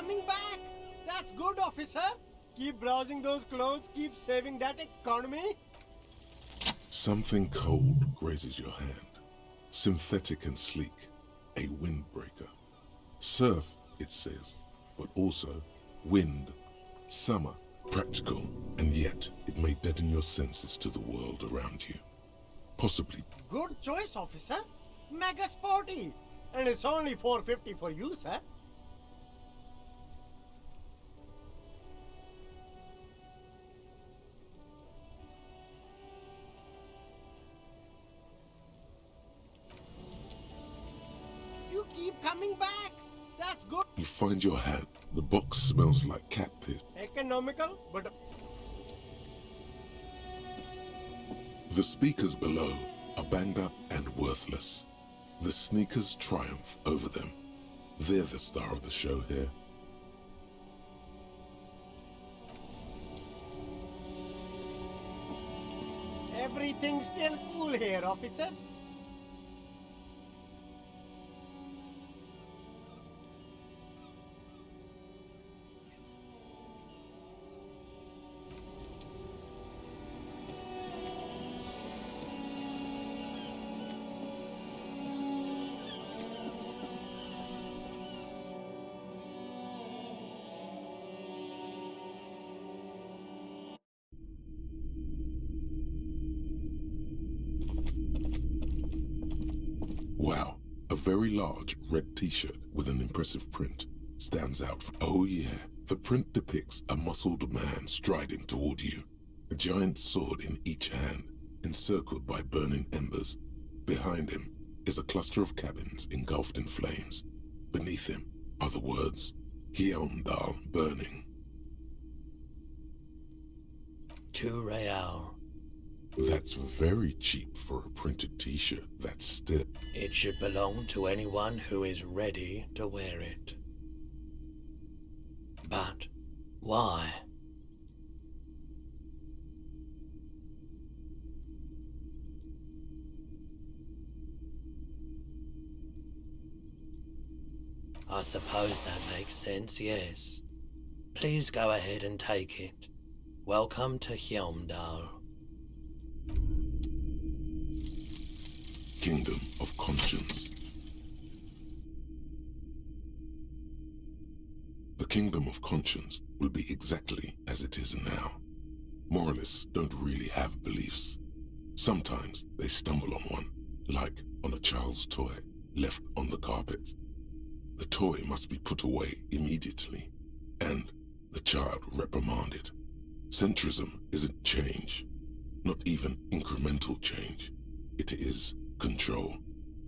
coming back! That's good, officer! Keep browsing those clothes, keep saving that economy. Something cold grazes your hand. Synthetic and sleek, a windbreaker. Surf, it says, but also wind, summer, practical, and yet it may deaden your senses to the world around you. Possibly. Good choice, officer. Mega sporty. And it's only $4.50 for you, sir. You keep coming back. That's good. You find your hand. The box smells like cat piss. Economical, but... The speakers below are banged up and worthless. The sneakers triumph over them. They're the star of the show here. Everything's still cool here, officer. Wow, a very large red t-shirt with an impressive print stands out. Oh yeah, the print depicts a muscled man striding toward you, a giant sword in each hand, encircled by burning embers. Behind him is a cluster of cabins engulfed in flames. Beneath him are the words, Heimdall burning. 2 real. That's very cheap for a printed t-shirt. That's still. It should belong to anyone who is ready to wear it. But why? I suppose that makes sense, yes. Please go ahead and take it. Welcome to Heimdall. Kingdom of Conscience. The Kingdom of Conscience will be exactly as it is now. Moralists don't really have beliefs. Sometimes they stumble on one, like on a child's toy left on the carpet. The toy must be put away immediately, and the child reprimanded. Centrism isn't change, not even incremental change. It is control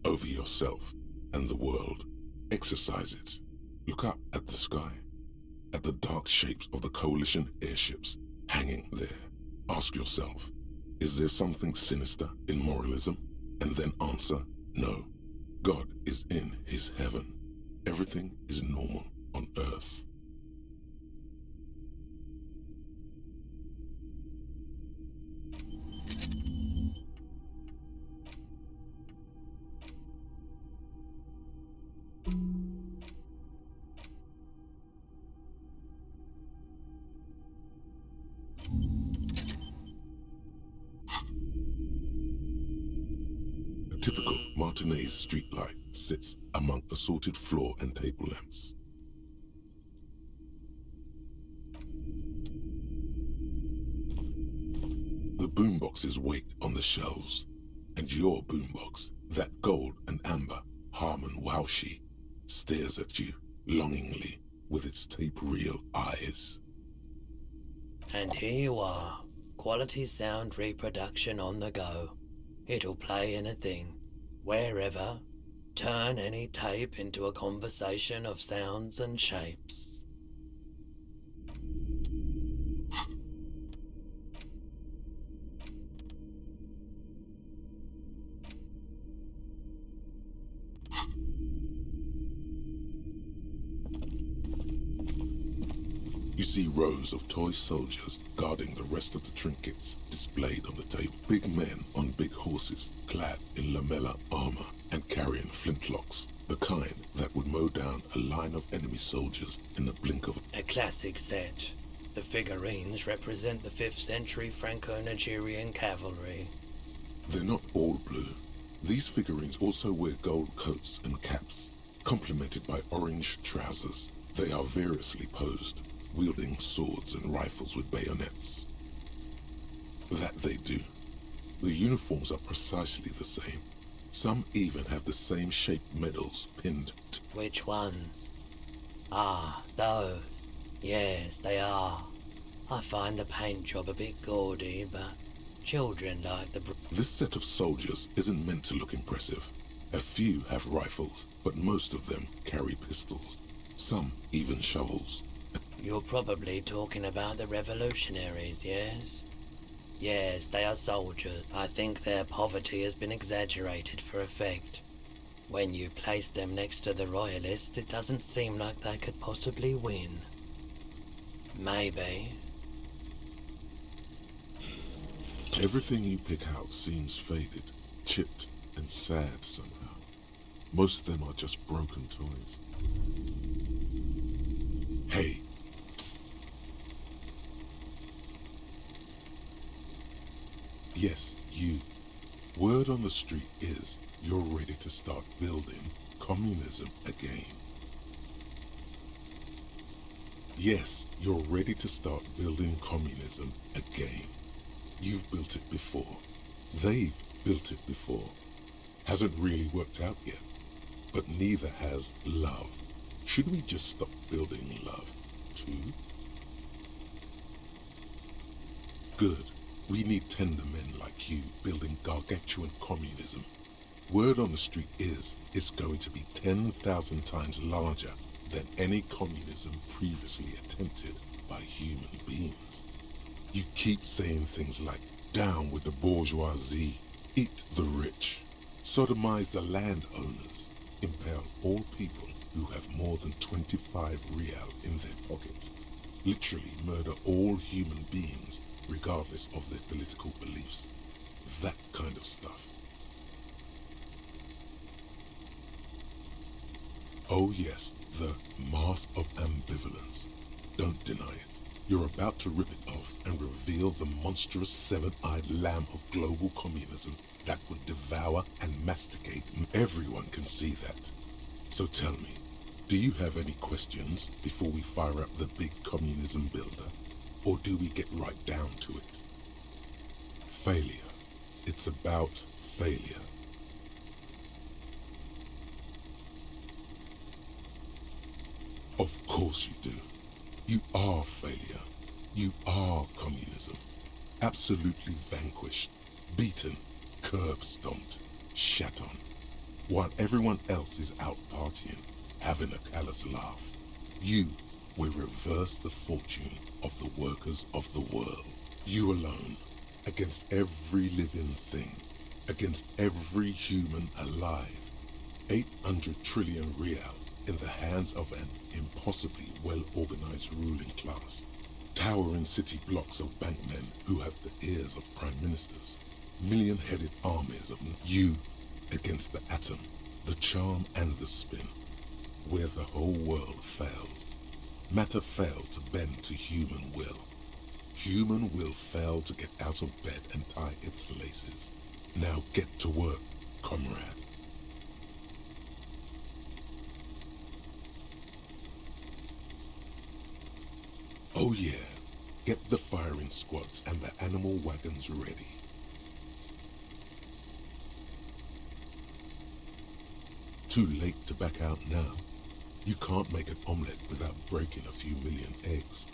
over yourself and the world. Exercise it. Look up at the sky, at the dark shapes of the coalition airships hanging there. Ask yourself, is there something sinister in moralism? And then answer, no. God is in his heaven. Everything is normal on earth. A typical Martinez streetlight sits among assorted floor and table lamps. The boomboxes wait on the shelves, and your boombox, that gold and amber Harman Waushi, stares at you longingly with its tape reel eyes. And here you are, quality sound reproduction on the go. It'll play anything, wherever, turn any tape into a conversation of sounds and shapes. You see rows of toy soldiers guarding the rest of the trinkets displayed on the table. Big men on big horses, clad in lamella armor and carrying flintlocks. The kind that would mow down a line of enemy soldiers in the blink of... A classic set. The figurines represent the 5th century Franco-Nigerian cavalry. They're not all blue. These figurines also wear gold coats and caps, complemented by orange trousers. They are variously posed, wielding swords and rifles with bayonets. That they do. The uniforms are precisely the same. Some even have the same shaped medals pinned to... Which ones? Ah, those. Yes, they are. I find the paint job a bit gaudy, but children like the... This set of soldiers isn't meant to look impressive. A few have rifles, but most of them carry pistols. Some even shovels. You're probably talking about the revolutionaries, yes? Yes, they are soldiers. I think their poverty has been exaggerated for effect. When you place them next to the royalists, it doesn't seem like they could possibly win. Maybe. Everything you pick out seems faded, chipped, and sad somehow. Most of them are just broken toys. Hey, psst. Yes, you. Word on the street is you're ready to start building communism again. Yes, you're ready to start building communism again. You've built it before. They've built it before. Hasn't really worked out yet. But neither has love. Should we just stop building love, too? Good. We need tender men like you building gargantuan communism. Word on the street is it's going to be 10,000 times larger than any communism previously attempted by human beings. You keep saying things like, down with the bourgeoisie, eat the rich, sodomize the landowners, impale all people who have more than 25 real in their pockets, literally murder all human beings regardless of their political beliefs. That kind of stuff. Oh yes, the mask of ambivalence. Don't deny it. You're about to rip it off and reveal the monstrous seven-eyed lamb of global communism that would devour and masticate. Everyone can see that. So tell me, do you have any questions before we fire up the big communism builder? Or do we get right down to it? Failure. It's about failure. Of course you do. You are failure. You are communism. Absolutely vanquished, beaten, curb-stomped, shat on. While everyone else is out partying, having a callous laugh, you will reverse the fortune of the workers of the world. You alone, against every living thing, against every human alive. 800 trillion real in the hands of an impossibly well-organized ruling class. Towering city blocks of bankmen who have the ears of prime ministers. Million-headed armies of you against the atom, the charm and the spin, where the whole world failed. Matter failed to bend to human will. Human will failed to get out of bed and tie its laces. Now get to work, comrade. Oh yeah, get the firing squads and the animal wagons ready. Too late to back out now. You can't make an omelette without breaking a few million eggs.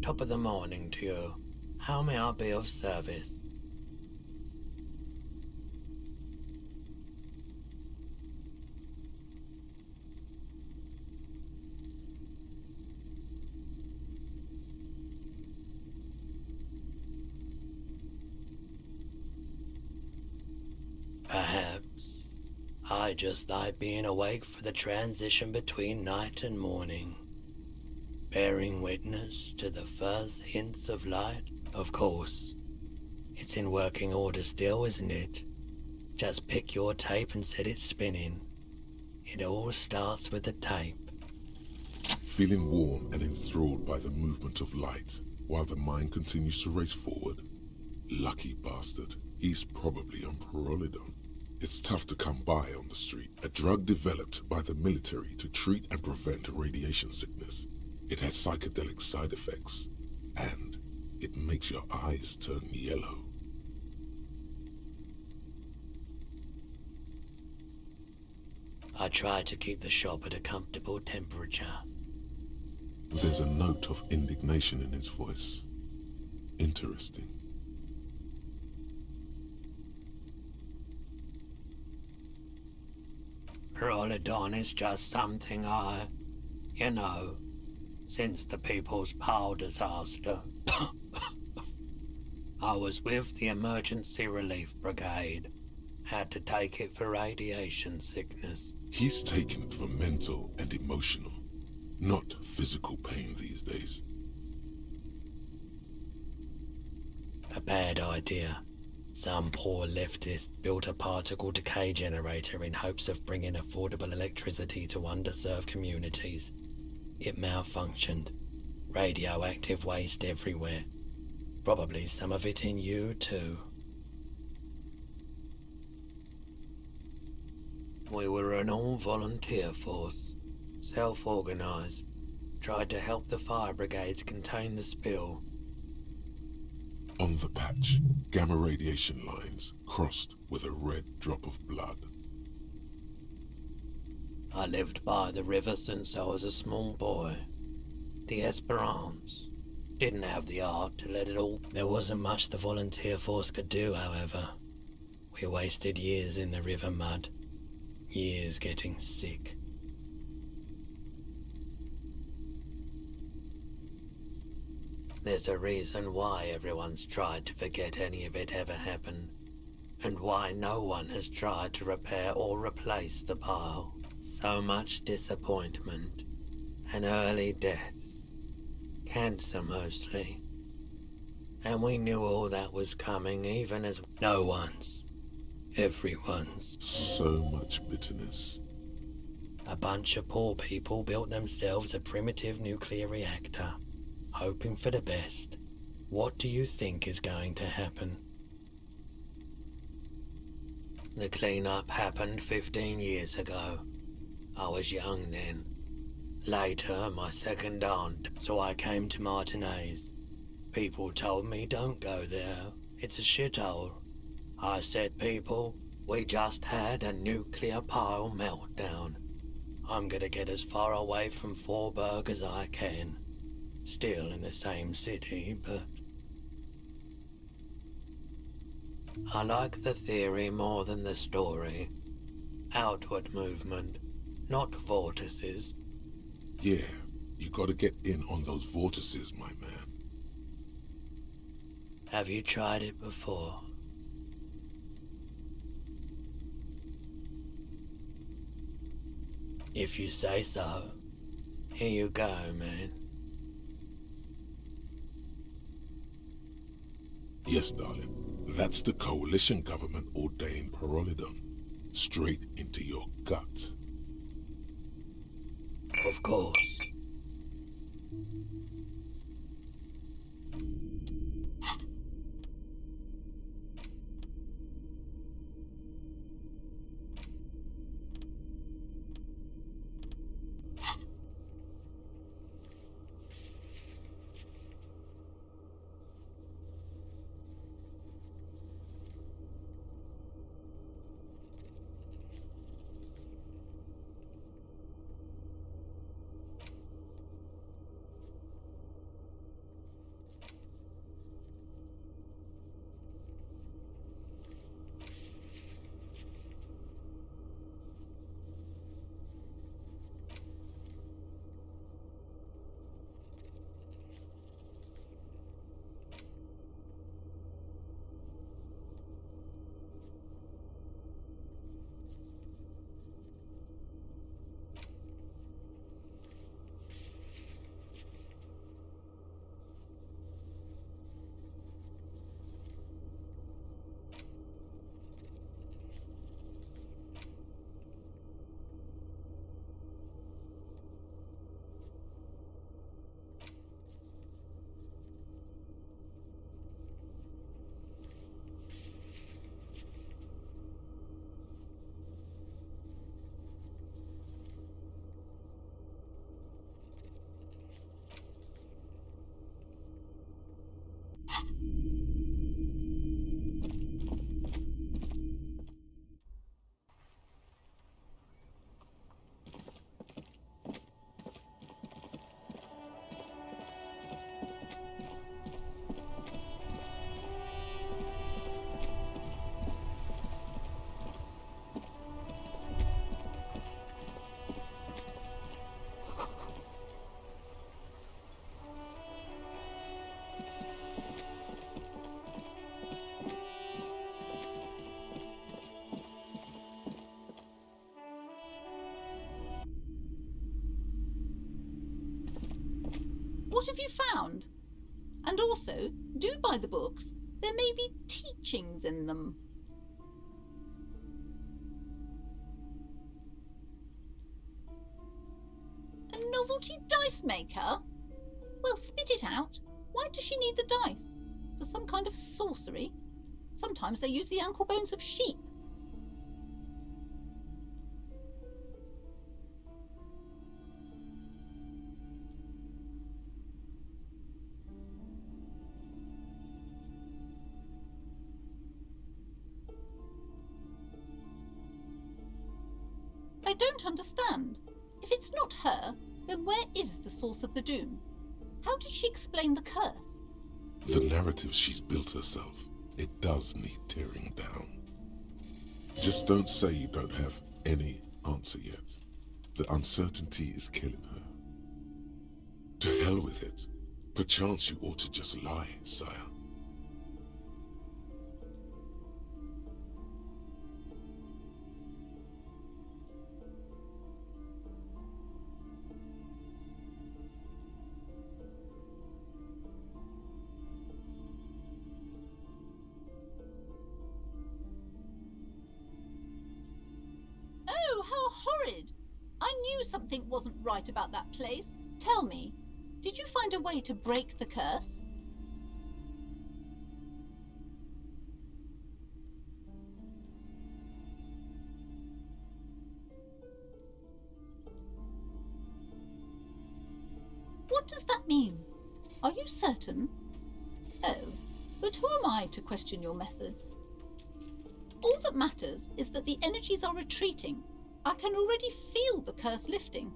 Top of the morning to you. How may I be of service? Perhaps I just like being awake for the transition between night and morning, bearing witness to the first hints of light. Of course, it's in working order still, isn't it? Just pick your tape and set it spinning. It all starts with the tape. Feeling warm and enthralled by the movement of light, while the mind continues to race forward. Lucky bastard, he's probably on Pyrrolidone. It's tough to come by on the street, a drug developed by the military to treat and prevent radiation sickness. It has psychedelic side effects, and it makes your eyes turn yellow. I try to keep the shop at a comfortable temperature. There's a note of indignation in his voice. Interesting. Pyrrolidone is just something since the People's Power disaster, I was with the Emergency Relief Brigade. Had to take it for radiation sickness. He's taking it for mental and emotional, not physical pain these days. A bad idea. Some poor leftist built a particle decay generator in hopes of bringing affordable electricity to underserved communities. It malfunctioned. Radioactive waste everywhere. Probably some of it in you too. We were an all-volunteer force, self-organized, tried to help the fire brigades contain the spill. On the patch, gamma radiation lines crossed with a red drop of blood. I lived by the river since I was a small boy. The Esperance didn't have the art to let it all. There wasn't much the volunteer force could do, however. We wasted years in the river mud. Years getting sick. There's a reason why everyone's tried to forget any of it ever happened, and why no one has tried to repair or replace the pile. So much disappointment, and early deaths, cancer mostly. And we knew all that was coming even as no one's, everyone's. So much bitterness. A bunch of poor people built themselves a primitive nuclear reactor, hoping for the best. What do you think is going to happen? The cleanup happened 15 years ago. I was young then. Later, my second aunt, so I came to Martinez. People told me don't go there, it's a shithole. I said, people, we just had a nuclear pile meltdown. I'm gonna get as far away from Forburg as I can. Still in the same city, but... I like the theory more than the story. Outward movement, not vortices. Yeah, you gotta get in on those vortices, my man. Have you tried it before? If you say so, here you go, man. Yes, darling. That's the coalition government ordained Pyrrolidone. Straight into your gut. Of course. What have you found? And also, do buy the books. There may be teachings in them. A novelty dice maker? Well, spit it out. Why does she need the dice? For some kind of sorcery? Sometimes they use the ankle bones of sheep. I don't understand. If it's not her, then where is the source of the doom? How did she explain the curse? The narrative she's built herself, it does need tearing down. Just don't say you don't have any answer yet. The uncertainty is killing her. To hell with it. Perchance you ought to just lie, sire. Oh, how horrid! I knew something wasn't right about that place. Tell me, did you find a way to break the curse? What does that mean? Are you certain? Oh, but who am I to question your methods? All that matters is that the energies are retreating. I can already feel the curse lifting.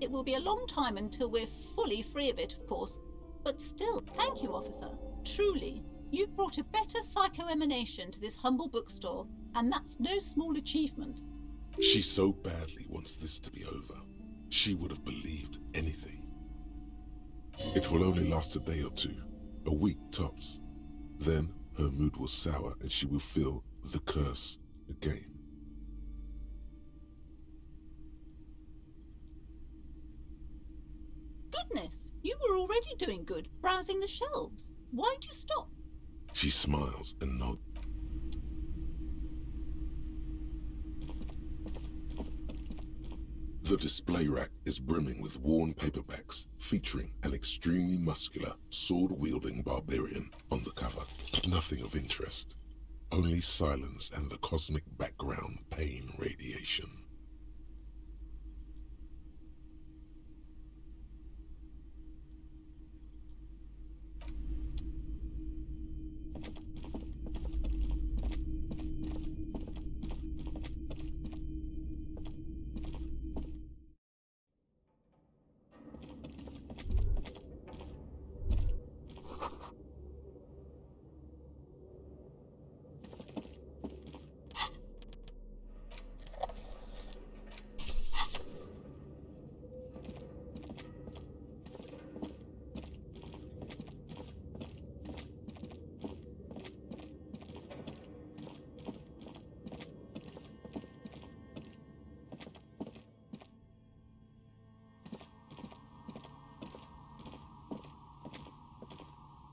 It will be a long time until we're fully free of it, of course. But still, thank you, officer. Truly, you've brought a better psycho-emanation to this humble bookstore, and that's no small achievement. She so badly wants this to be over. She would have believed anything. It will only last a day or two, a week tops. Then her mood will sour and she will feel the curse again. Goodness, you were already doing good, browsing the shelves. Why'd you stop? She smiles and nods. The display rack is brimming with worn paperbacks featuring an extremely muscular, sword-wielding barbarian on the cover. Nothing of interest. Only silence and the cosmic background pain radiation.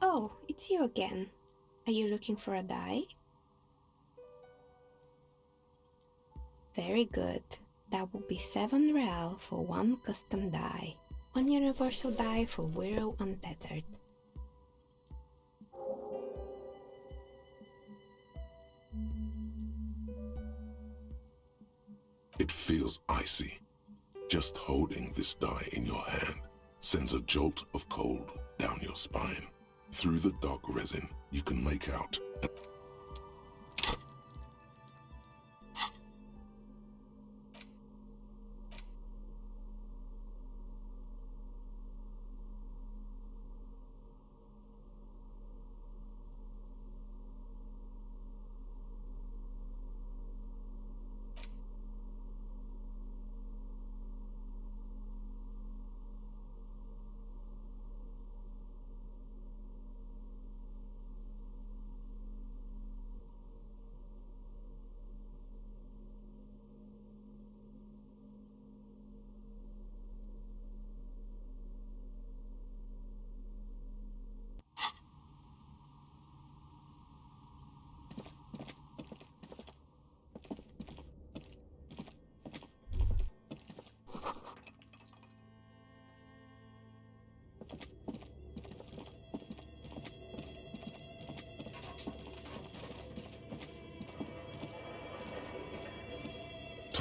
Oh, it's you again. Are you looking for a die? Very good. That will be 7 real for one custom die. One universal die for Wirral Untethered. It feels icy. Just holding this die in your hand sends a jolt of cold down your spine. Through the dark resin, you can make out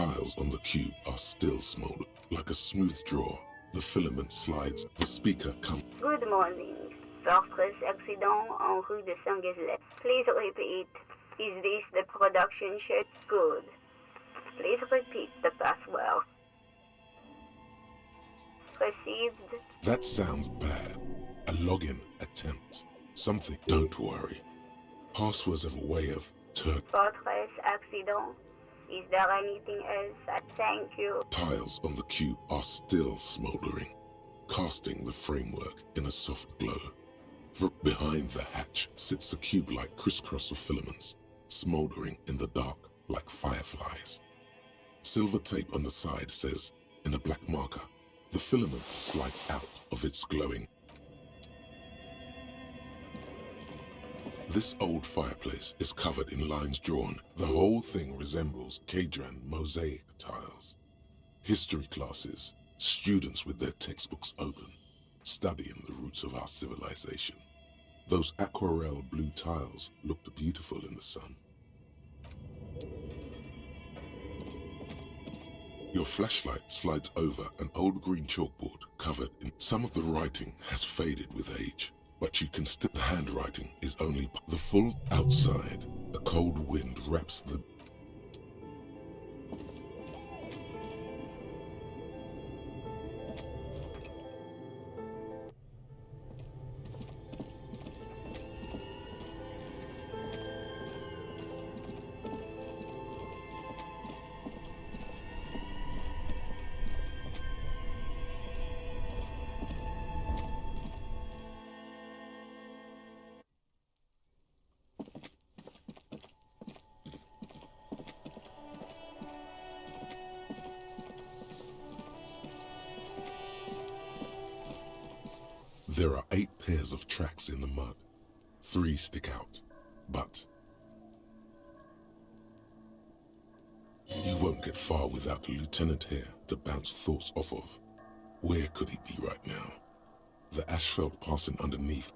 tiles on the cube are still smoldered. Like a smooth draw, the filament slides, the speaker comes. Good morning. Fortress accident en rue de Saint-Ghislain. Please repeat. Is this the production shed? Good. Please repeat the password. Received. That sounds bad. A login attempt. Something. Don't worry. Passwords have a way of Fortress accident. Is there anything else? Thank you. Tiles on the cube are still smoldering, casting the framework in a soft glow. Behind the hatch sits a cube-like crisscross of filaments, smoldering in the dark like fireflies. Silver tape on the side says, in a black marker, the filament slides out of its glowing. This old fireplace is covered in lines drawn. The whole thing resembles Kadran mosaic tiles. History classes, students with their textbooks open, studying the roots of our civilization. Those aquarelle blue tiles looked beautiful in the sun. Your flashlight slides over an old green chalkboard covered in. Some of the writing has faded with age, but you can still. The handwriting is only the full outside. A cold wind wraps the. There are 8 pairs of tracks in the mud. 3 stick out, but you won't get far without a lieutenant here to bounce thoughts off of. Where could he be right now? The asphalt passing underneath.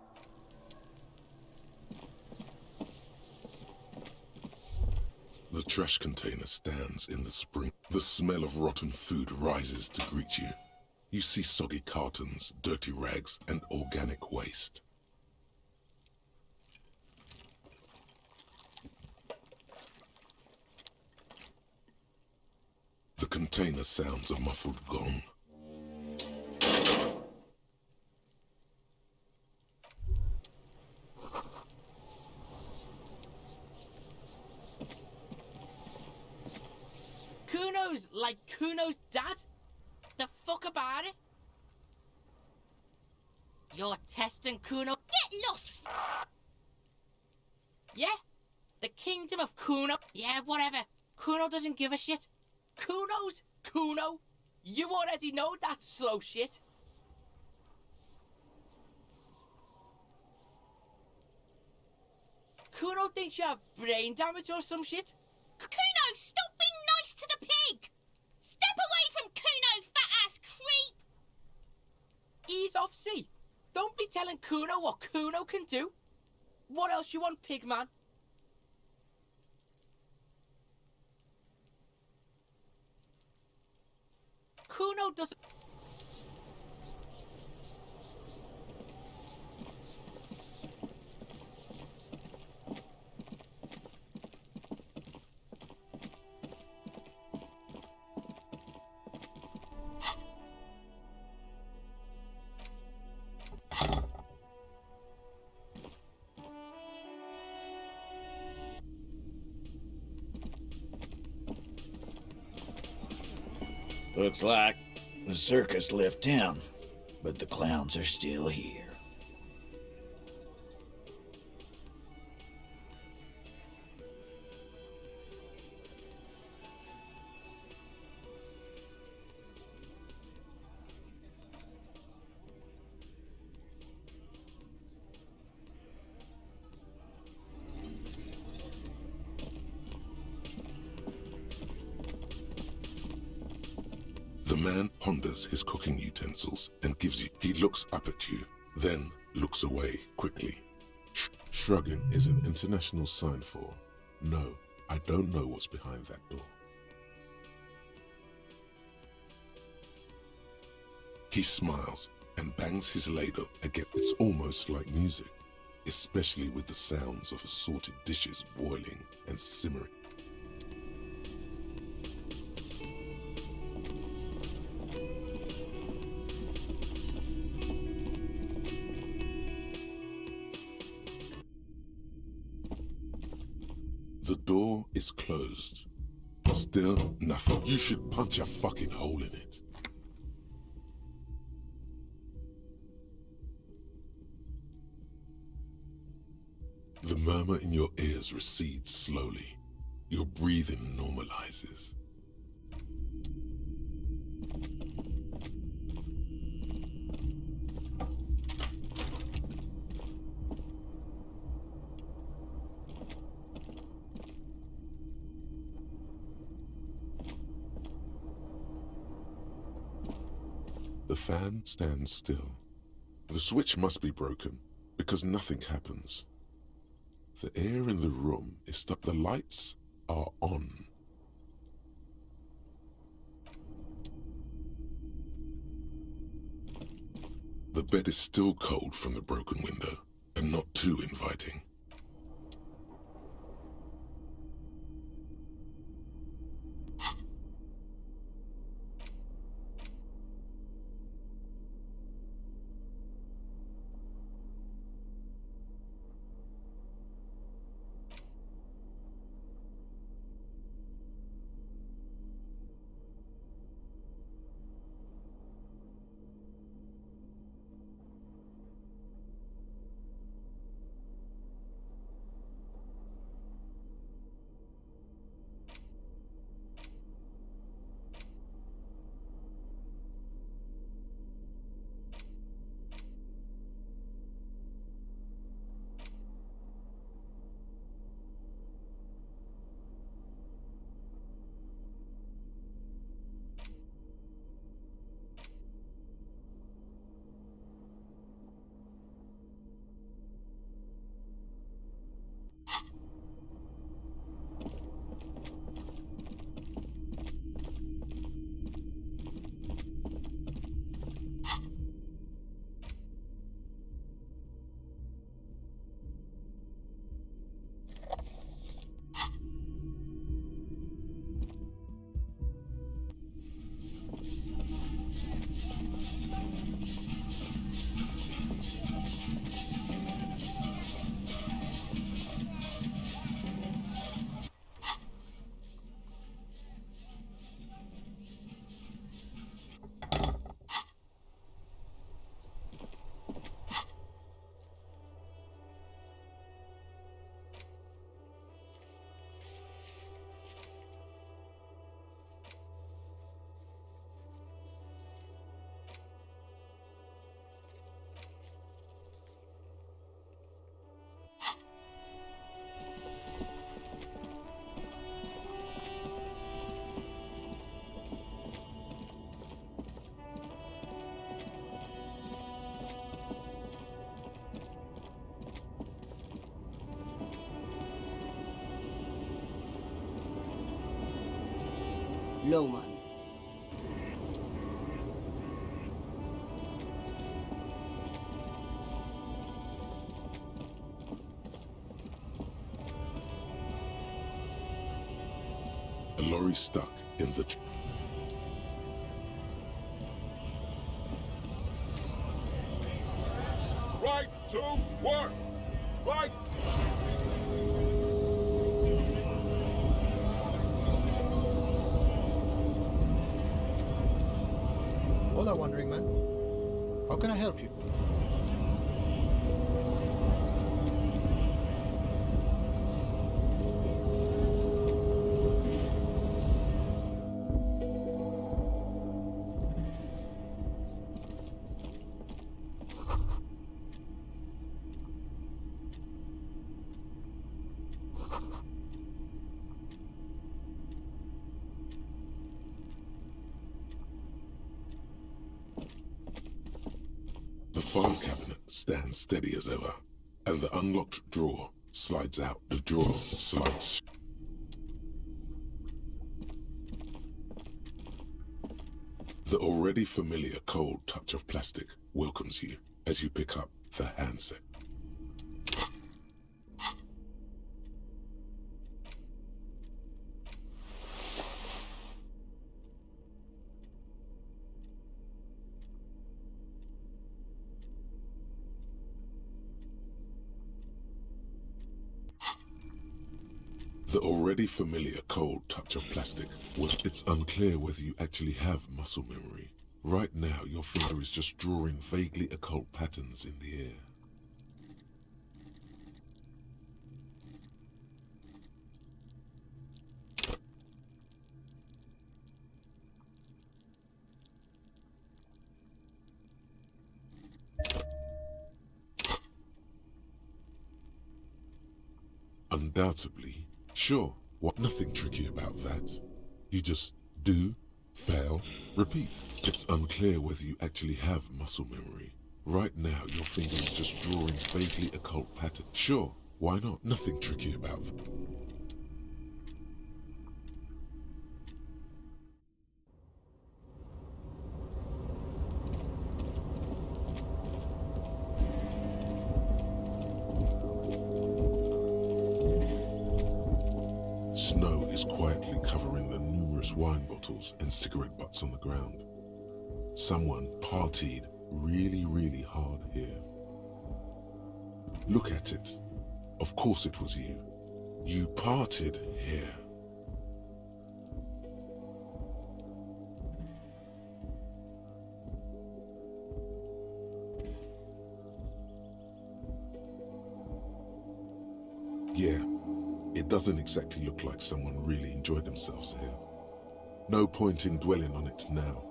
The trash container stands in the spring. The smell of rotten food rises to greet you. You see soggy cartons, dirty rags, and organic waste. The container sounds a muffled gong. Kuno's like Kuno's dad? The fuck about it? You're testing Kuno? Get lost! Yeah? The kingdom of Kuno? Yeah, whatever. Kuno doesn't give a shit. Kuno's Kuno? You already know that slow shit. Kuno thinks you have brain damage or some shit. Kuno, stop being nice to the pig! Step away from Kuno, fat-ass creep! Ease off, see? Don't be telling Kuno what Kuno can do. What else you want, pigman? Kuno doesn't... Looks like the circus left town, but the clowns are still here. The man ponders his cooking utensils and gives you. He looks up at you, then looks away quickly. Shrugging is an international sign for, no, I don't know what's behind that door. He smiles and bangs his ladle again. It's almost like music, especially with the sounds of assorted dishes boiling and simmering. The door is closed. Still nothing. You should punch a fucking hole in it. The murmur in your ears recedes slowly. Your breathing normalizes. The fan stands still. The switch must be broken because nothing happens. The air in the room is stuck. The lights are on. The bed is still cold from the broken window and not too inviting. Loma. A lorry stuck in the... Right to work! Right! Hola, Wandering Man. How can I help you? The file cabinet stands steady as ever, and the unlocked drawer slides out. The drawer slides. The already familiar cold touch of plastic welcomes you as you pick up the handset. The already familiar cold touch of plastic. Well, it's unclear whether you actually have muscle memory. Right now, your finger is just drawing vaguely occult patterns in the air. Undoubtedly. Sure, what? Nothing tricky about that. You just do, fail, repeat. It's unclear whether you actually have muscle memory. Right now, your finger is just drawing vaguely occult patterns. Sure, why not? Nothing tricky about that. Snow is quietly covering the numerous wine bottles and cigarette butts on the ground. Someone partied really hard here. Look at it. Of course it was you. You partied here. Yeah. It doesn't exactly look like someone really enjoyed themselves here. No point in dwelling on it now.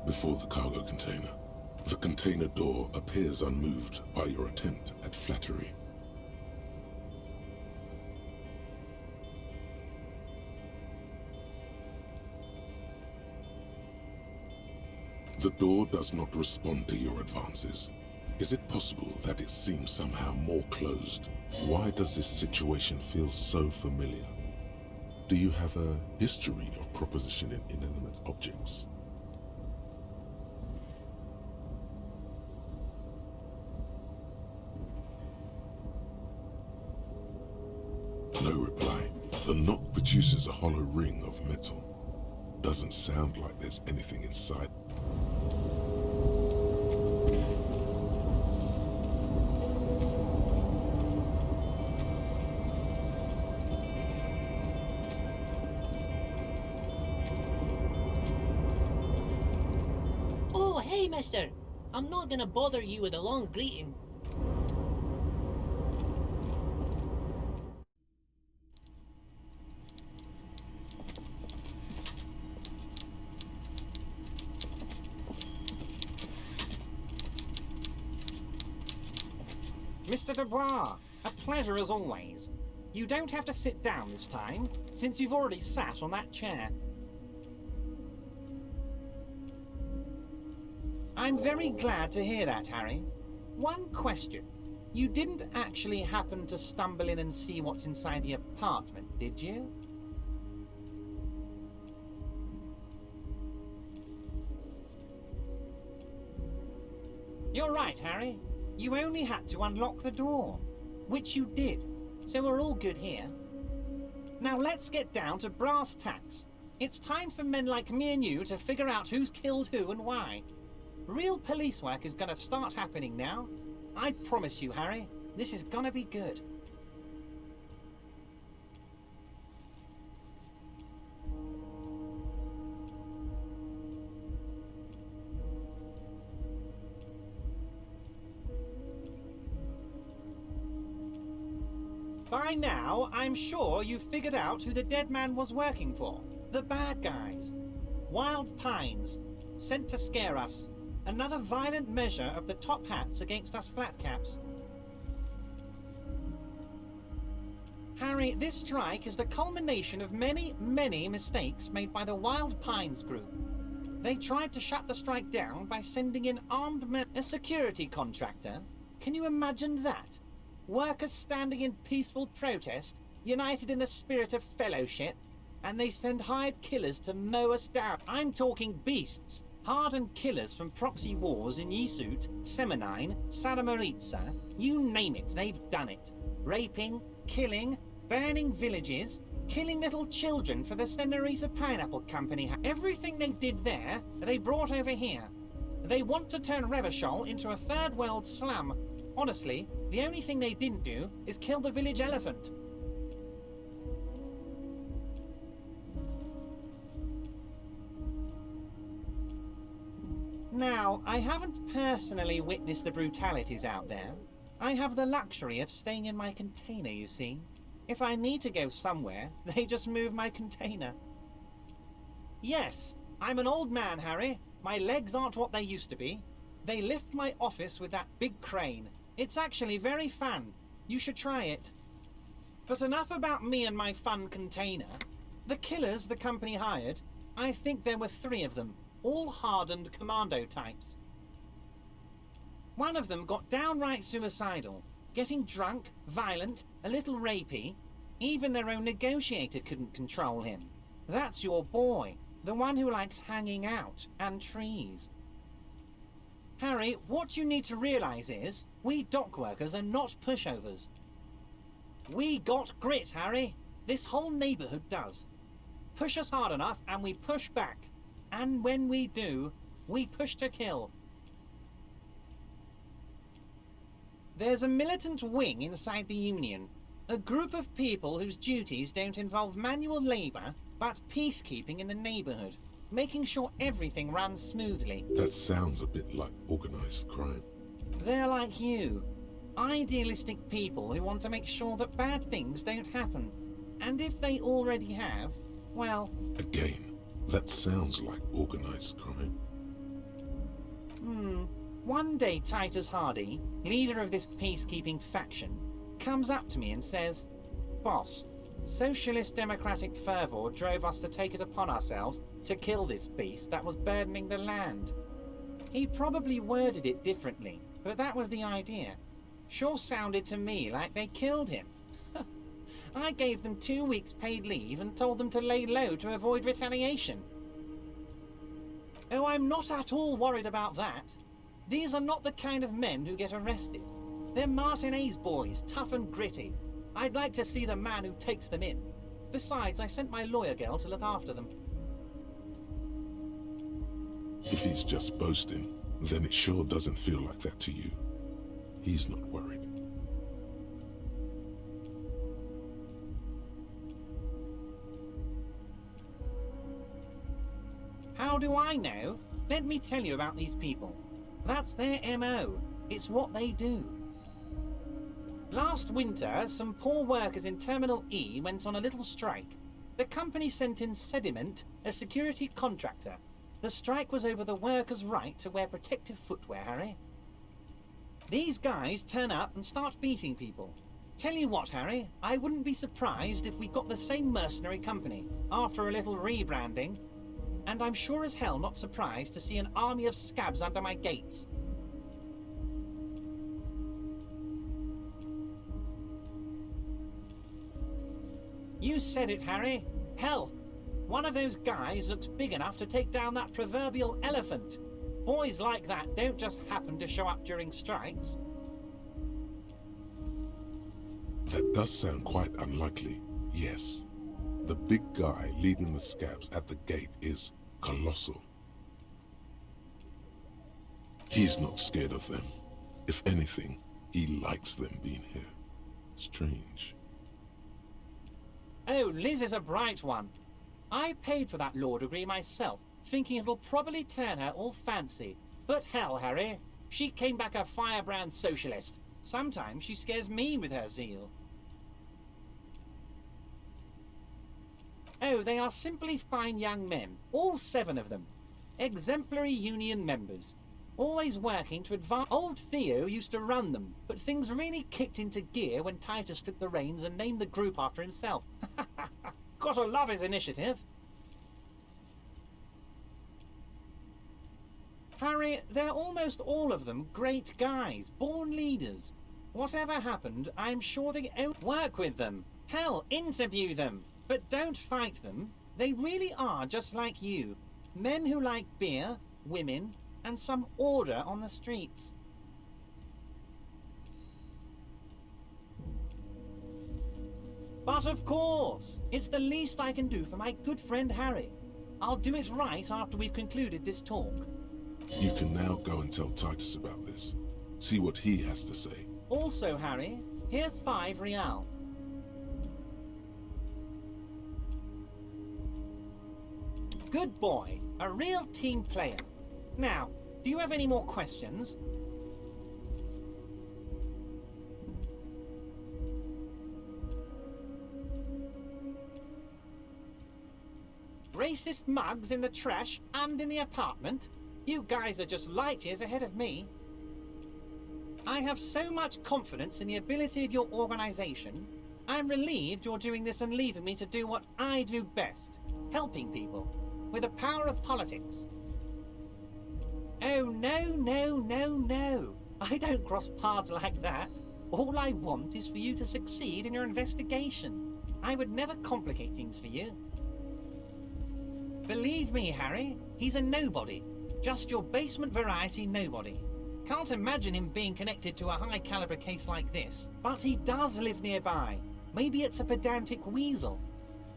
Before the cargo container. The container door appears unmoved by your attempt at flattery. The door does not respond to your advances. Is it possible that it seems somehow more closed? Why does this situation feel so familiar? Do you have a history of propositioning inanimate objects? No reply. The knock produces a hollow ring of metal. Doesn't sound like there's anything inside. Oh, hey, mister. I'm not gonna bother you with a long greeting. Mr. Dubois, a pleasure as always. You don't have to sit down this time, since you've already sat on that chair. I'm very glad to hear that, Harry. One question. You didn't actually happen to stumble in and see what's inside the apartment, did you? You're right, Harry. You only had to unlock the door, which you did, so we're all good here. Now let's get down to brass tacks. It's time for men like me and you to figure out who's killed who and why. Real police work is gonna start happening now. I promise you, Harry, this is gonna be good. By now, I'm sure you've figured out who the dead man was working for. The bad guys. Wild Pines. Sent to scare us. Another violent measure of the top hats against us flatcaps. Harry, this strike is the culmination of many, many mistakes made by the Wild Pines group. They tried to shut the strike down by sending in armed men. A security contractor? Can you imagine that? Workers standing in peaceful protest, united in the spirit of fellowship, and they send hired killers to mow us down. I'm talking beasts. Hardened killers from proxy wars in Yisut, Semenine, Saramoritsa, you name it, they've done it. Raping, killing, burning villages, killing little children for the Senorita Pineapple Company. Everything they did there, they brought over here. They want to turn Revachol into a third world slum. Honestly, the only thing they didn't do is kill the village elephant. Now, I haven't personally witnessed the brutalities out there. I have the luxury of staying in my container, you see. If I need to go somewhere, they just move my container. Yes, I'm an old man, Harry. My legs aren't what they used to be. They lift my office with that big crane. It's actually very fun. You should try it. But enough about me and my fun container. The killers the company hired, I think there were 3 of them, all hardened commando types. One of them got downright suicidal, getting drunk, violent, a little rapey. Even their own negotiator couldn't control him. That's your boy, the one who likes hanging out and trees. Harry, what you need to realise is, we dock workers are not pushovers. We got grit, Harry. This whole neighbourhood does. Push us hard enough and we push back. And when we do, we push to kill. There's a militant wing inside the Union. A group of people whose duties don't involve manual labour, but peacekeeping in the neighbourhood. Making sure everything runs smoothly. That sounds a bit like organised crime. They're like you. Idealistic people who want to make sure that bad things don't happen. And if they already have, well... Again, that sounds like organised crime. One day Titus Hardy, leader of this peacekeeping faction, comes up to me and says, "Boss, socialist democratic fervour drove us to take it upon ourselves to kill this beast that was burdening the land." He probably worded it differently, but that was the idea. Sure sounded to me like they killed him. I gave them 2 weeks paid leave and told them to lay low to avoid retaliation. Oh, I'm not at all worried about that. These are not the kind of men who get arrested. They're Martinez boys, tough and gritty. I'd like to see the man who takes them in. Besides, I sent my lawyer girl to look after them. If he's just boasting, then it sure doesn't feel like that to you. He's not worried. How do I know? Let me tell you about these people. That's their MO. It's what they do. Last winter, some poor workers in Terminal E went on a little strike. The company sent in Sediment, a security contractor. The strike was over the workers' right to wear protective footwear, Harry. These guys turn up and start beating people. Tell you what, Harry, I wouldn't be surprised if we got the same mercenary company after a little rebranding. And I'm sure as hell not surprised to see an army of scabs under my gates. You said it, Harry. Hell, one of those guys looks big enough to take down that proverbial elephant. Boys like that don't just happen to show up during strikes. That does sound quite unlikely, yes. The big guy leading the scabs at the gate is colossal. He's not scared of them. If anything, he likes them being here. Strange. Oh, Liz is a bright one. I paid for that law degree myself, thinking it'll probably turn her all fancy. But hell, Harry, she came back a firebrand socialist. Sometimes she scares me with her zeal. Oh, they are simply fine young men, all 7 of them. Exemplary union members. Always working to advance. Old Theo used to run them, but things really kicked into gear when Titus took the reins and named the group after himself. Gotta love his initiative. Harry, they're almost all of them great guys, born leaders. Whatever happened, I'm sure they work with them. Hell, interview them. But don't fight them. They really are just like you. Men who like beer, women, and some order on the streets. But of course, it's the least I can do for my good friend Harry. I'll do it right after we've concluded this talk. You can now go and tell Titus about this. See what he has to say. Also, Harry, here's 5 real. Good boy, a real team player. Now, do you have any more questions? Racist mugs in the trash and in the apartment? You guys are just light years ahead of me. I have so much confidence in the ability of your organization. I'm relieved you're doing this and leaving me to do what I do best, helping people, with the power of politics. Oh, no. I don't cross paths like that. All I want is for you to succeed in your investigation. I would never complicate things for you. Believe me, Harry, he's a nobody. Just your basement variety nobody. Can't imagine him being connected to a high-caliber case like this. But he does live nearby. Maybe it's a pedantic weasel.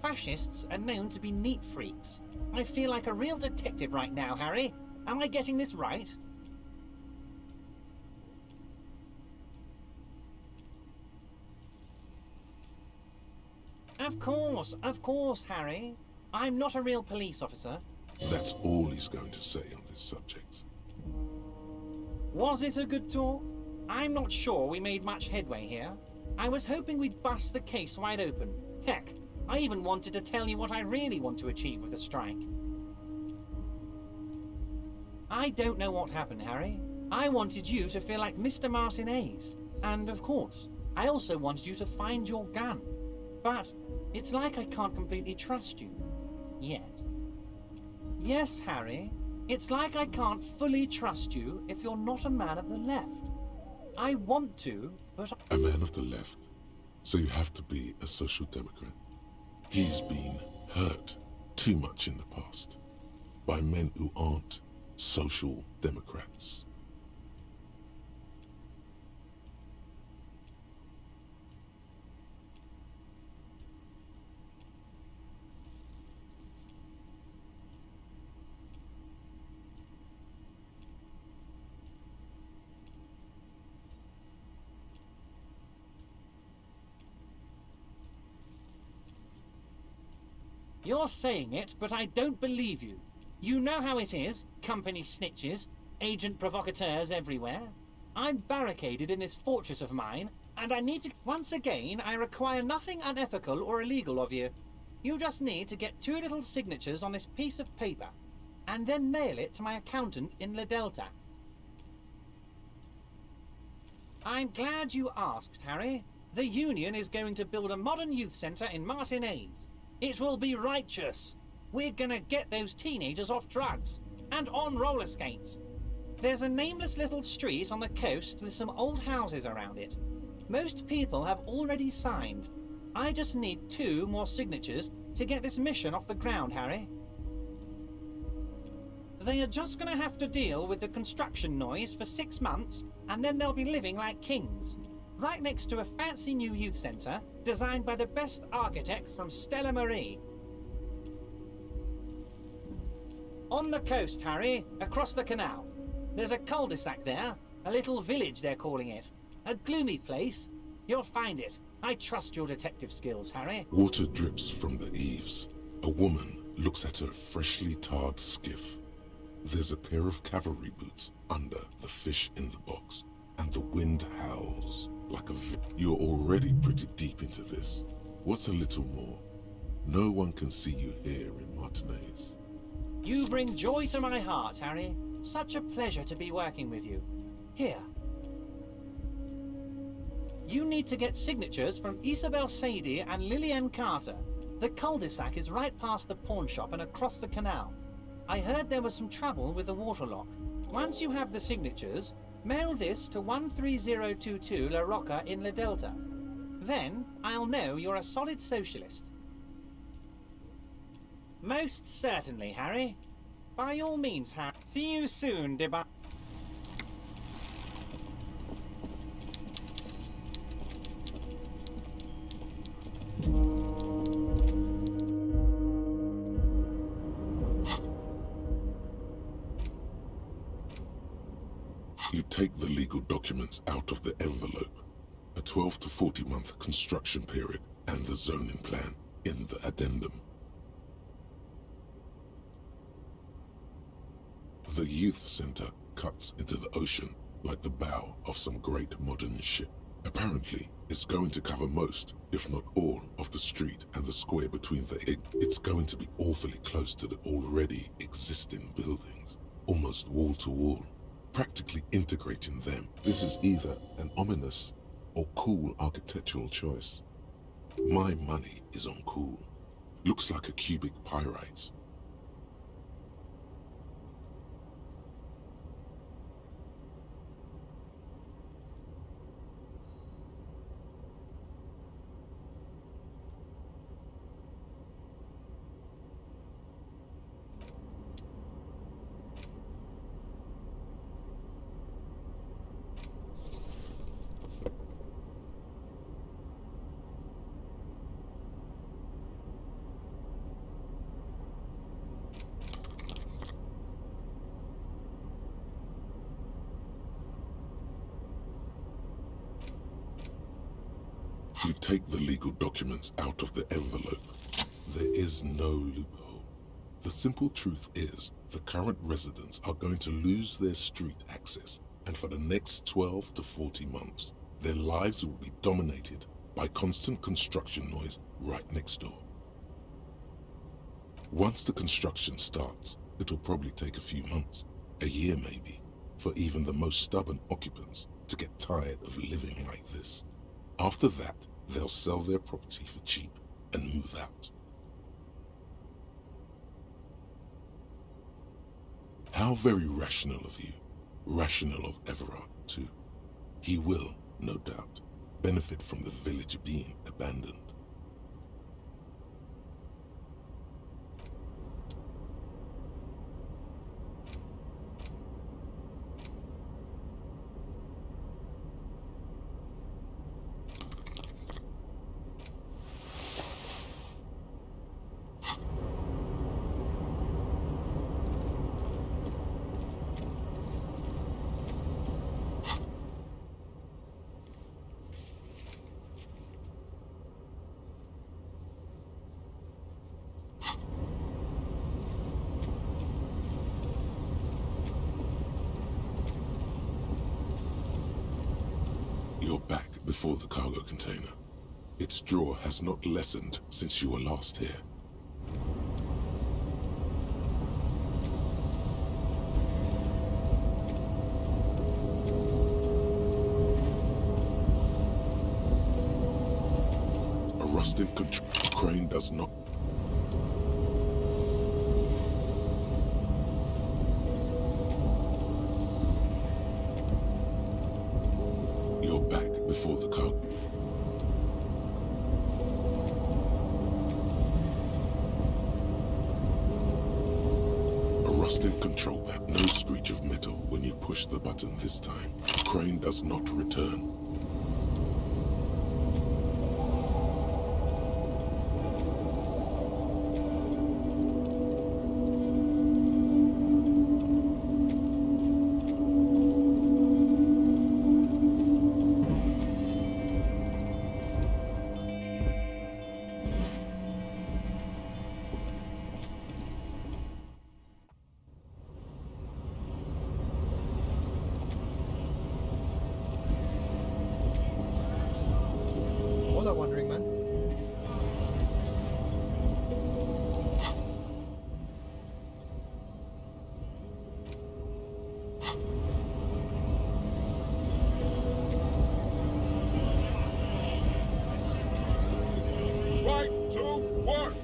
Fascists are known to be neat freaks. I feel like a real detective right now, Harry. Am I getting this right? Of course, Harry. I'm not a real police officer. That's all he's going to say on this subject. Was it a good talk? I'm not sure we made much headway here. I was hoping we'd bust the case wide open. Heck, I even wanted to tell you what I really want to achieve with the strike. I don't know what happened, Harry. I wanted you to feel like Mr. Martinez. And of course, I also wanted you to find your gun. But it's like I can't completely trust you. Yet. Yes, Harry. It's like I can't fully trust you if you're not a man of the left. I want to, but... A man of the left? So you have to be a social democrat? He's been hurt too much in the past by men who aren't social democrats. You're saying it, but I don't believe you. You know how it is, company snitches, agent provocateurs everywhere. I'm barricaded in this fortress of mine, and I need to... Once again, I require nothing unethical or illegal of you. You just need to get 2 little signatures on this piece of paper, and then mail it to my accountant in La Delta. I'm glad you asked, Harry. The Union is going to build a modern youth centre in Martinez. It will be righteous. We're gonna get those teenagers off drugs and on roller skates. There's a nameless little street on the coast with some old houses around it. Most people have already signed. I just need 2 more signatures to get this mission off the ground, Harry. They are just gonna have to deal with the construction noise for 6 months, and then they'll be living like kings. Right next to a fancy new youth centre, designed by the best architects from Stella Marie. On the coast, Harry, across the canal. There's a cul-de-sac there. A little village, they're calling it. A gloomy place. You'll find it. I trust your detective skills, Harry. Water drips from the eaves. A woman looks at her freshly tarred skiff. There's a pair of cavalry boots under the fish in the box, and the wind howls like a You're already pretty deep into this. What's a little more? No one can see you here in Martinez. You bring joy to my heart, Harry. Such a pleasure to be working with you. Here. You need to get signatures from Isabel Sadie and Lillian Carter. The cul-de-sac is right past the pawn shop and across the canal. I heard there was some trouble with the waterlock. Once you have the signatures, mail this to 13022 La Rocca in La Delta. Then I'll know you're a solid socialist. Most certainly, Harry. By all means, Harry. See you soon, Deba. You take the legal documents out of the envelope, a 12 to 40 month construction period, and the zoning plan in the addendum. The youth center cuts into the ocean like the bow of some great modern ship. Apparently, it's going to cover most, if not all, of the street and the square between It's going to be awfully close to the already existing buildings, almost wall to wall, practically integrating them. This is either an ominous or cool architectural choice. My money is on cool. Looks like a cubic pyrite. You take the legal documents out of the envelope. There is no loophole. The simple truth is the current residents are going to lose their street access, and for the next 12 to 40 months, their lives will be dominated by constant construction noise right next door. Once the construction starts, it'll probably take a few months, a year maybe, for even the most stubborn occupants to get tired of living like this. After that, they'll sell their property for cheap and move out. How very rational of you. Rational of Everard, too. He will, no doubt, benefit from the village being abandoned. You're back before the cargo container. Its draw has not lessened since you were last here. A rusted crane does not... You're back before the cargo. A rusted control panel. No screech of metal when you push the button this time. The crane does not return. Hola, Wandering Man. Right to work!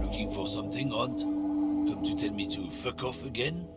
Looking for something, Aunt? Come to tell me to fuck off again?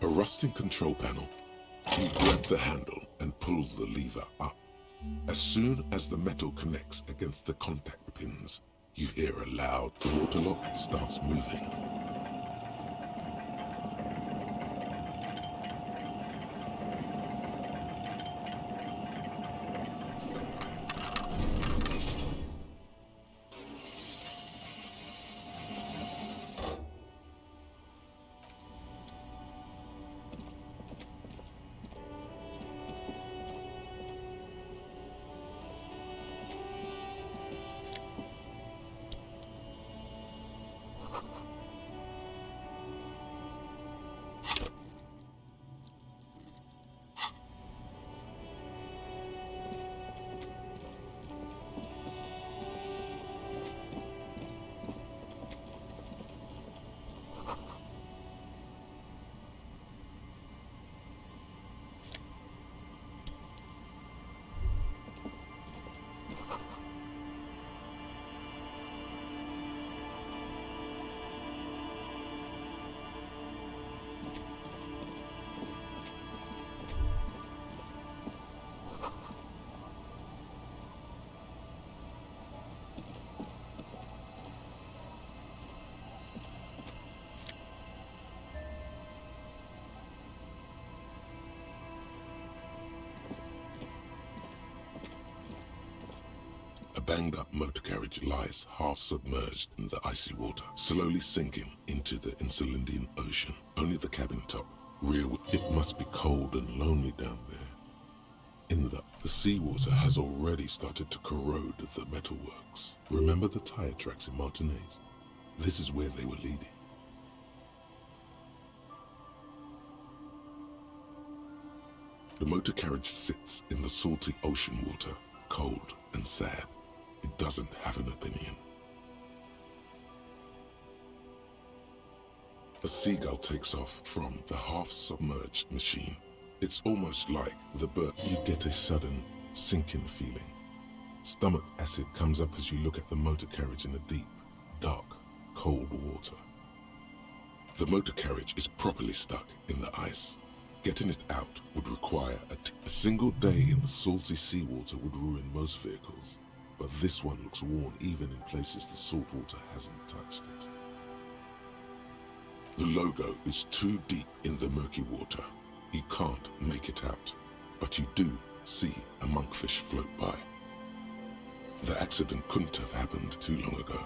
A rusting control panel. You grab the handle and pull the lever up. As soon as the metal connects against the contact pins, you hear a loud water lock starts moving. A banged-up motor carriage lies half-submerged in the icy water, slowly sinking into the Insulindian Ocean. Only the cabin top, rear. It must be cold and lonely down there. The seawater has already started to corrode the metalworks. Remember the tire tracks in Martinez? This is where they were leading. The motor carriage sits in the salty ocean water, cold and sad. It doesn't have an opinion. A seagull takes off from the half-submerged machine. It's almost like the bird. You get a sudden sinking feeling. Stomach acid comes up as you look at the motor carriage in the deep, dark, cold water. The motor carriage is properly stuck in the ice. Getting it out would require a single day in the salty seawater would ruin most vehicles, but this one looks worn even in places the salt water hasn't touched it. The logo is too deep in the murky water. You can't make it out, but you do see a monkfish float by. The accident couldn't have happened too long ago.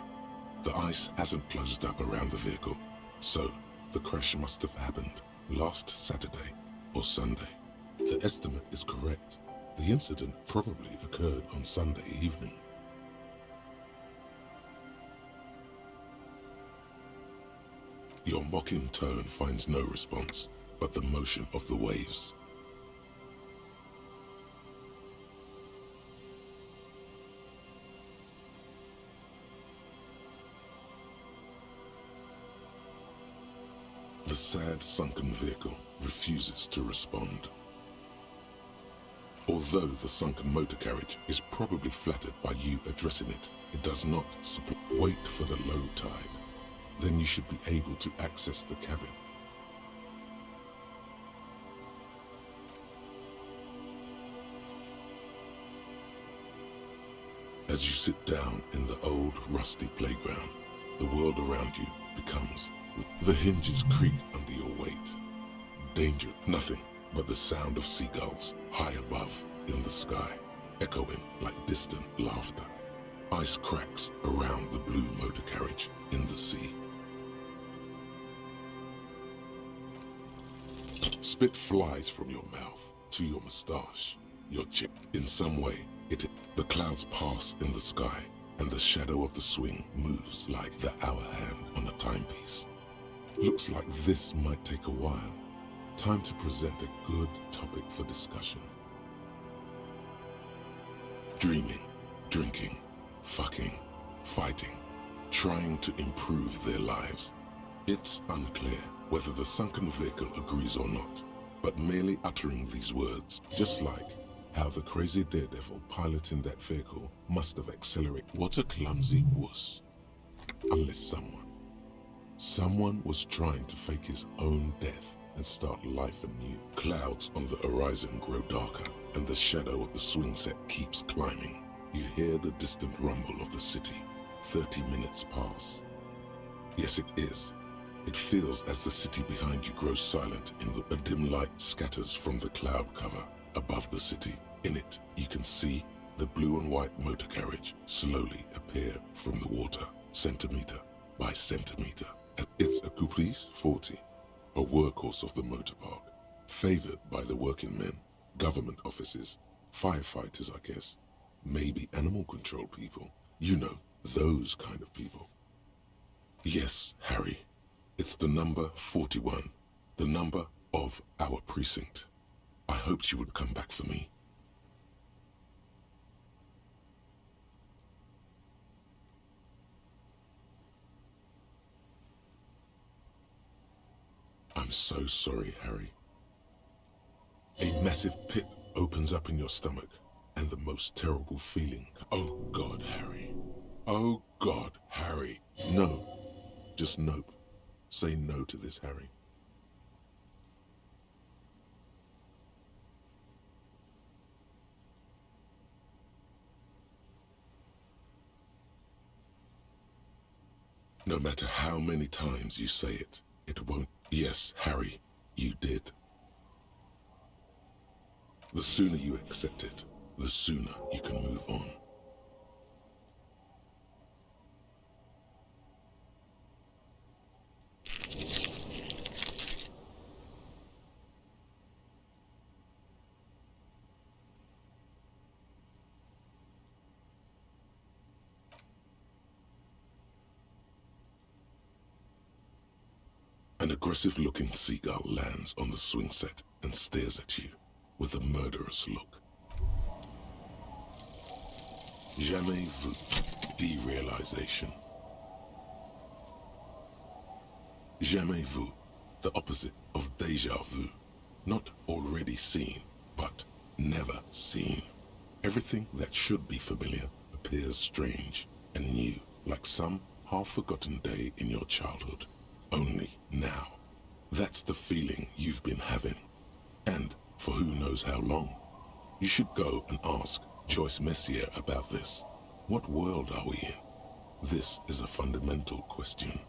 The ice hasn't closed up around the vehicle, so the crash must have happened last Saturday or Sunday. The estimate is correct. The incident probably occurred on Sunday evening. Your mocking tone finds no response, but the motion of the waves. The sad, sunken vehicle refuses to respond. Although the sunken motor carriage is probably flattered by you addressing it, it does not support. Wait for the low tide. Then you should be able to access the cabin. As you sit down in the old rusty playground, the world around you becomes. The hinges creak under your weight. Danger, nothing but the sound of seagulls high above in the sky, echoing like distant laughter. Ice cracks around the blue motor carriage in the sea. Spit flies from your mouth to your moustache, your chin. In some way, the clouds pass in the sky, and the shadow of the swing moves like the hour hand on a timepiece. Looks like this might take a while. Time to present a good topic for discussion. Dreaming, drinking, fucking, fighting, trying to improve their lives. It's unclear whether the sunken vehicle agrees or not, but merely uttering these words, just like how the crazy daredevil piloting that vehicle must have accelerated. What a clumsy wuss. Unless someone was trying to fake his own death and start life anew. Clouds on the horizon grow darker, and the shadow of the swing set keeps climbing. You hear the distant rumble of the city. 30 minutes pass. Yes, it is. It feels as the city behind you grows silent a dim light scatters from the cloud cover above the city. In it, you can see the blue and white motor carriage slowly appear from the water, centimeter by centimeter. It's a Caprice 40, a workhorse of the motor park, favored by the working men, government offices, firefighters, I guess, maybe animal control people. You know, those kind of people. Yes, Harry, it's the number 41, the number of our precinct. I hoped you would come back for me. I'm so sorry, Harry. A massive pit opens up in your stomach, and the most terrible feeling. Oh God, Harry. Oh God, Harry. No. Just nope. Say no to this, Harry. No matter how many times you say it, it won't. Yes, Harry, you did. The sooner you accept it, the sooner you can move on. An aggressive-looking seagull lands on the swing set and stares at you with a murderous look. Jamais vu, derealization. Jamais vu, the opposite of déjà vu. Not already seen, but never seen. Everything that should be familiar appears strange and new, like some half-forgotten day in your childhood. Only now. That's the feeling you've been having. And for who knows how long. You should go and ask Joyce Messier about this. What world are we in? This is a fundamental question.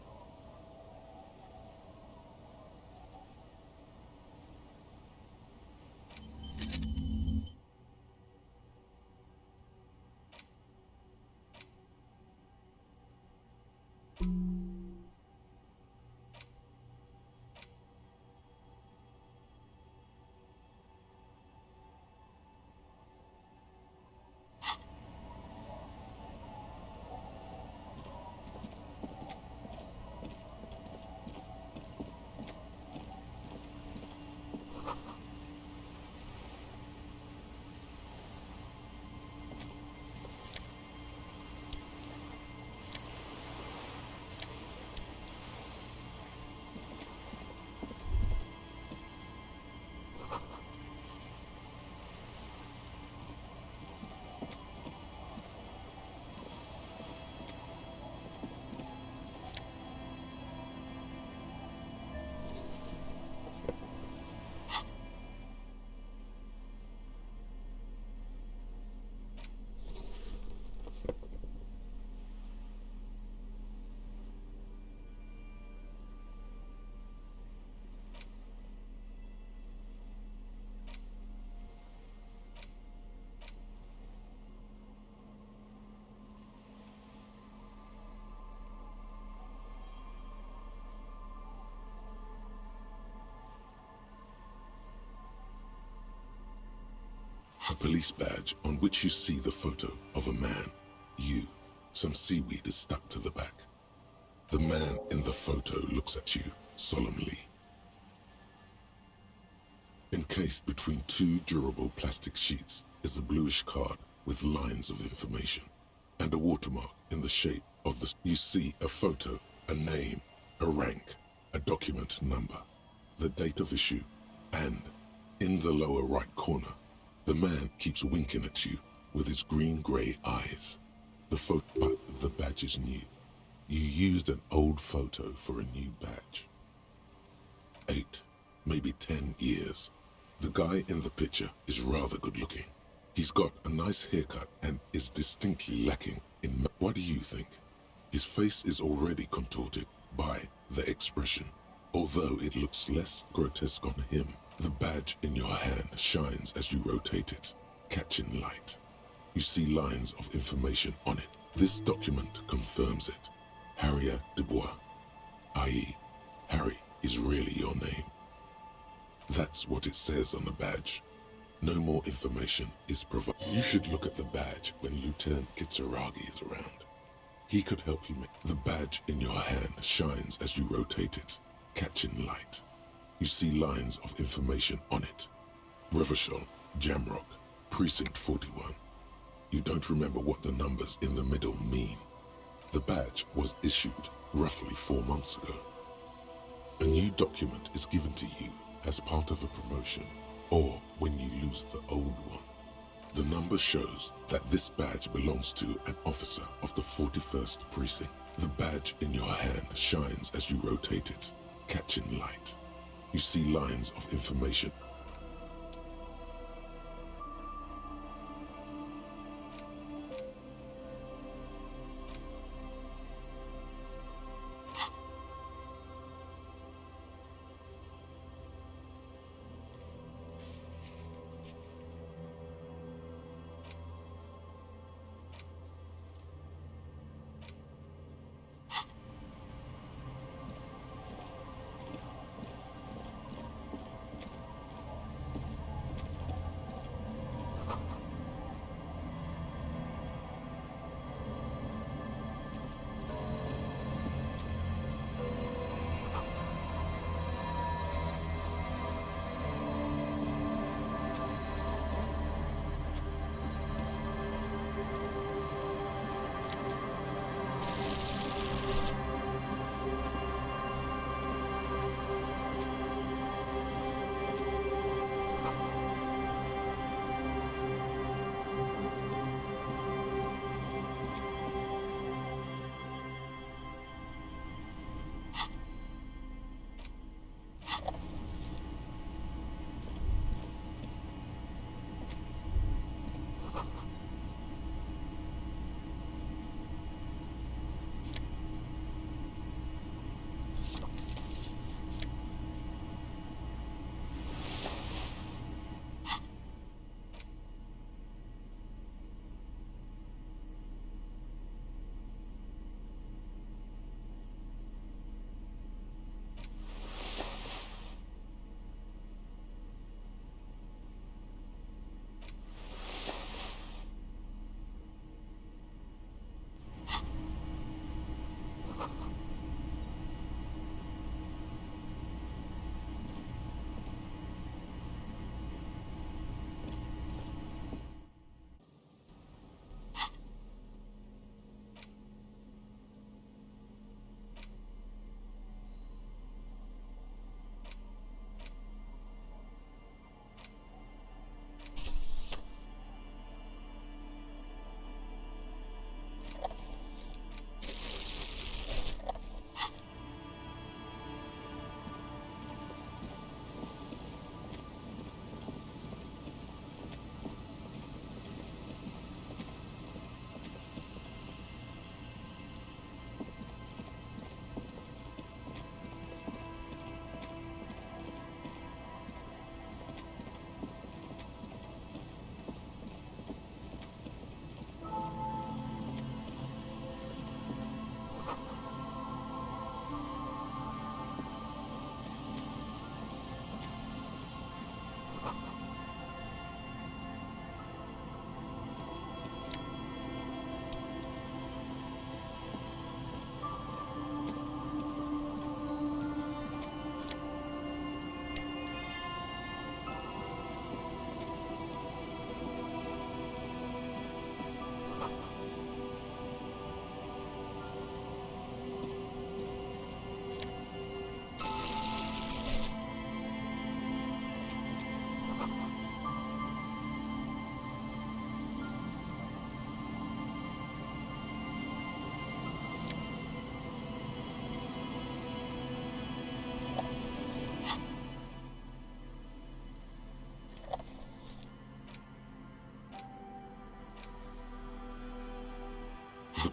A police badge on which you see the photo of a man. Some seaweed is stuck to the back. The man in the photo looks at you solemnly. Encased between two durable plastic sheets is a bluish card with lines of information and a watermark in the shape of the... You see a photo, a name, a rank, a document number, the date of issue, and in the lower right corner, the man keeps winking at you with his green-grey eyes. But the badge is new. You used an old photo for a new badge. 8, maybe 10 years. The guy in the picture is rather good looking. He's got a nice haircut and is distinctly lacking in... What do you think? His face is already contorted by the expression. Although it looks less grotesque on him, the badge in your hand shines as you rotate it, catching light. You see lines of information on it. This document confirms it. Harrier Dubois, i.e., Harry is really your name. That's what it says on the badge. No more information is provided. You should look at the badge when Lieutenant Kitsuragi is around. He could help you make... The badge in your hand shines as you rotate it, catching light. You see lines of information on it. Rivershell, Jamrock, Precinct 41. You don't remember what the numbers in the middle mean. The badge was issued roughly 4 months ago. A new document is given to you as part of a promotion, or when you lose the old one. The number shows that this badge belongs to an officer of the 41st Precinct. The badge in your hand shines as you rotate it, catching light. You see lines of information.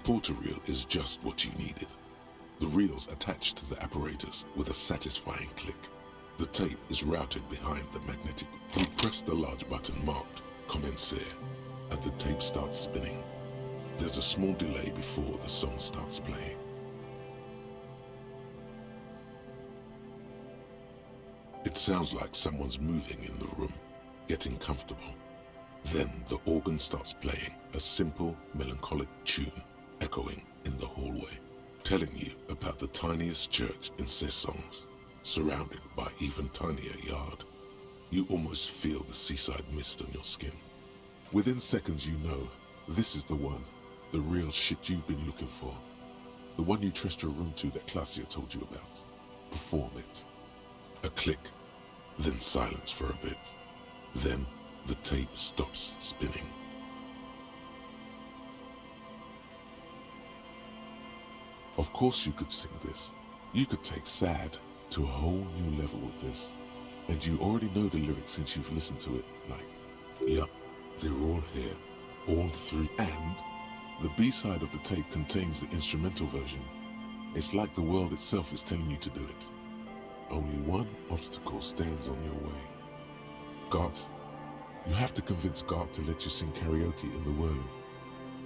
reporter reel is just what you needed. The reel's attached to the apparatus with a satisfying click. The tape is routed behind the magnetic. You press the large button marked Commencer, and the tape starts spinning. There's a small delay before the song starts playing. It sounds like someone's moving in the room, getting comfortable. Then the organ starts playing a simple, melancholic tune echoing in the hallway, telling you about the tiniest church in Cessons, surrounded by even tinier yard. You almost feel the seaside mist on your skin. Within seconds you know, this is the one, the real shit you've been looking for. The one you trust your room to that Claudia told you about. Perform it. A click, then silence for a bit. Then the tape stops spinning. Of course you could sing this. You could take sad to a whole new level with this. And you already know the lyrics since you've listened to it. Like, yup, they're all here. All three. And the B-side of the tape contains the instrumental version. It's like the world itself is telling you to do it. Only one obstacle stands on your way. Gart. You have to convince Gart to let you sing karaoke in the whirling.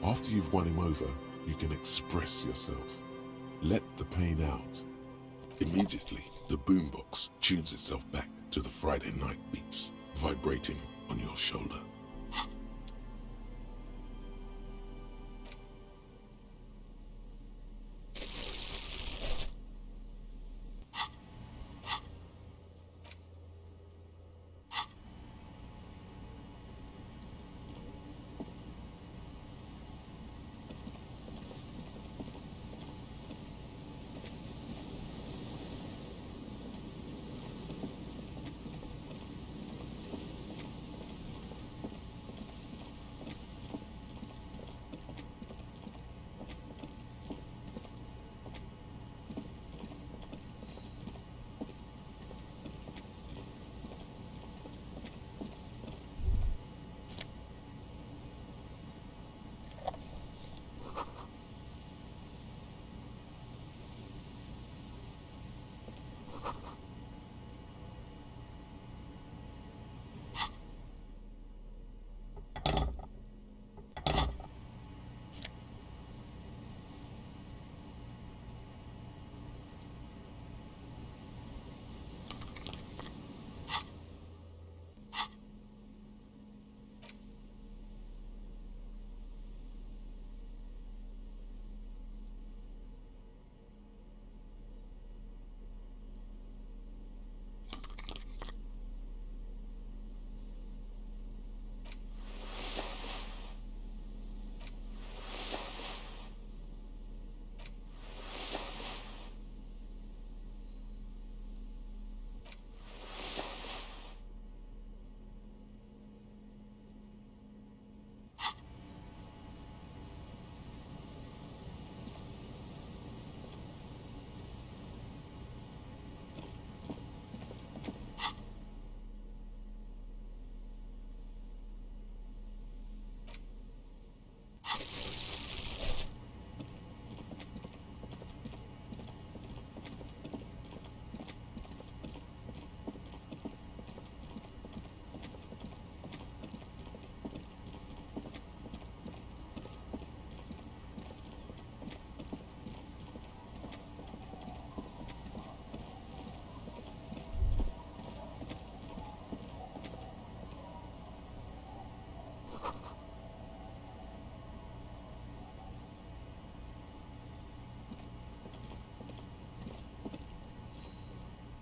After you've won him over, you can express yourself. Let the pain out. Immediately, the boombox tunes itself back to the Friday night beats, vibrating on your shoulder.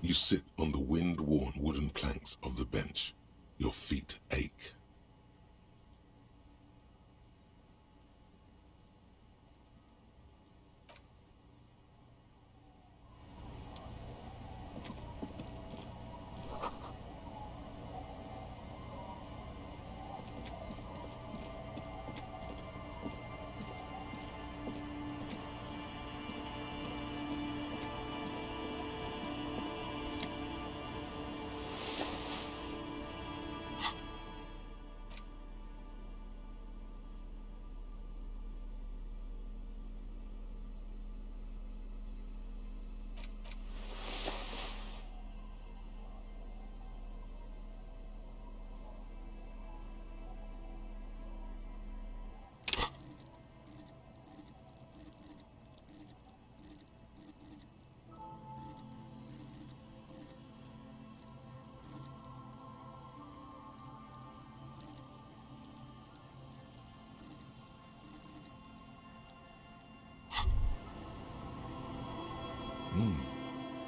You sit on the wind-worn wooden planks of the bench. Your feet ache.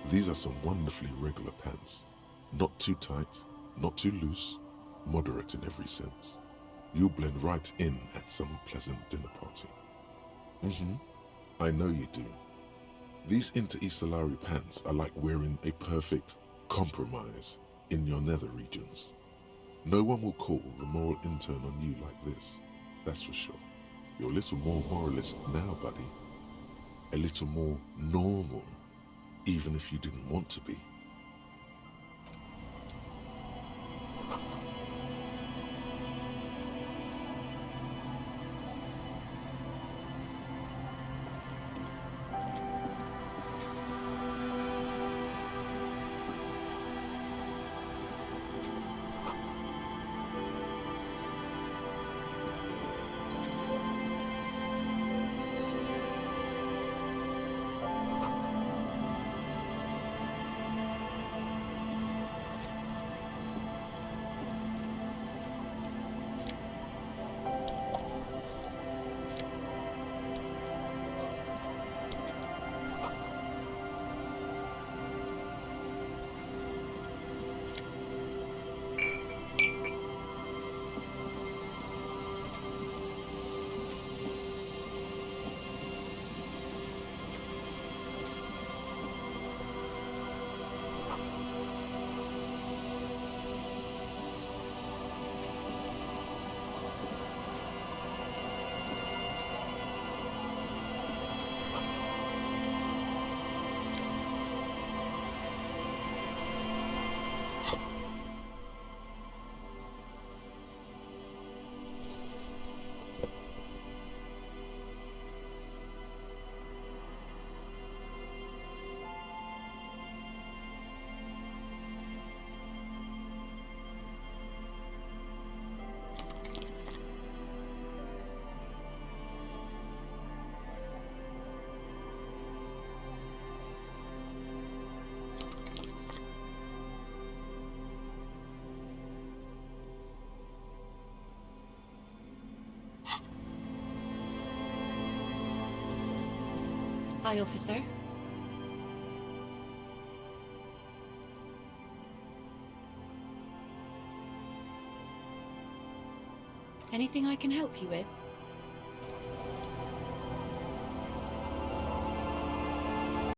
These are some wonderfully regular pants. Not too tight, not too loose, moderate in every sense. You'll blend right in at some pleasant dinner party. I know you do. These interstellar pants are like wearing a perfect compromise in your nether regions. No one will call the moral intern on you like this, that's for sure. You're a little more moralist now, buddy. A little more normal, even if you didn't want to be. Hi, officer. Anything I can help you with?